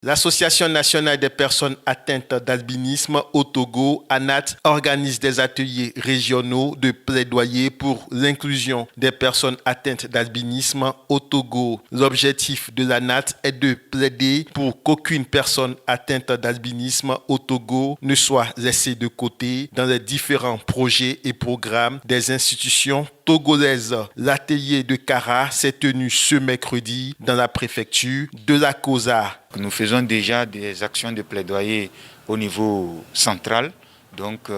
L'Association nationale des personnes atteintes d'albinisme au Togo, ANAT, organise des ateliers régionaux de plaidoyer pour l'inclusion des personnes atteintes d'albinisme au Togo. L'objectif de l'ANAT est de plaider pour qu'aucune personne atteinte d'albinisme au Togo ne soit laissée de côté dans les différents projets et programmes des institutions togolaises. L'atelier de Kara s'est tenu ce mercredi dans la préfecture de la Kosa. Nous faisons déjà des actions de plaidoyer au niveau central, donc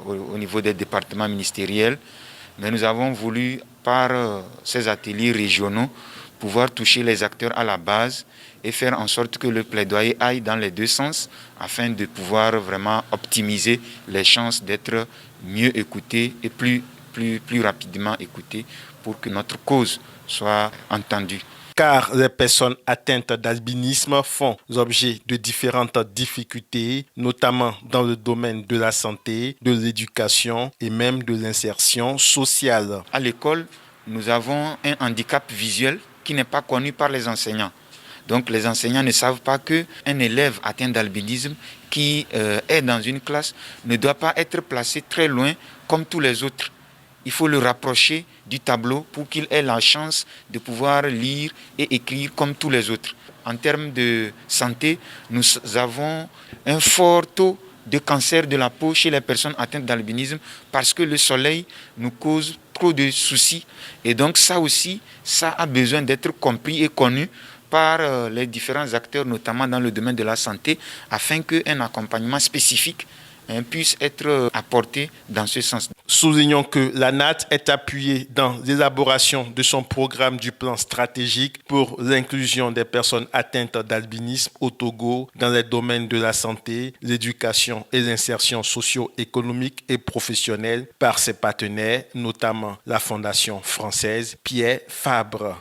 au niveau des départements ministériels, mais nous avons voulu, par ces ateliers régionaux, pouvoir toucher les acteurs à la base et faire en sorte que le plaidoyer aille dans les deux sens afin de pouvoir vraiment optimiser les chances d'être mieux écoutés et plus rapidement écoutés pour que notre cause soit entendue. Car les personnes atteintes d'albinisme font l'objet de différentes difficultés, notamment dans le domaine de la santé, de l'éducation et même de l'insertion sociale. À l'école, nous avons un handicap visuel qui n'est pas connu par les enseignants. Donc les enseignants ne savent pas qu'un élève atteint d'albinisme qui est dans une classe ne doit pas être placé très loin comme tous les autres. Il faut le rapprocher du tableau pour qu'il ait la chance de pouvoir lire et écrire comme tous les autres. En termes de santé, nous avons un fort taux de cancer de la peau chez les personnes atteintes d'albinisme parce que le soleil nous cause trop de soucis. Et donc ça aussi, ça a besoin d'être compris et connu par les différents acteurs, notamment dans le domaine de la santé, afin qu'un accompagnement spécifique puisse être apporté dans ce sens. Soulignons que l'ANAT est appuyée dans l'élaboration de son programme du plan stratégique pour l'inclusion des personnes atteintes d'albinisme au Togo dans les domaines de la santé, l'éducation et l'insertion socio-économique et professionnelle par ses partenaires, notamment la Fondation française Pierre Fabre.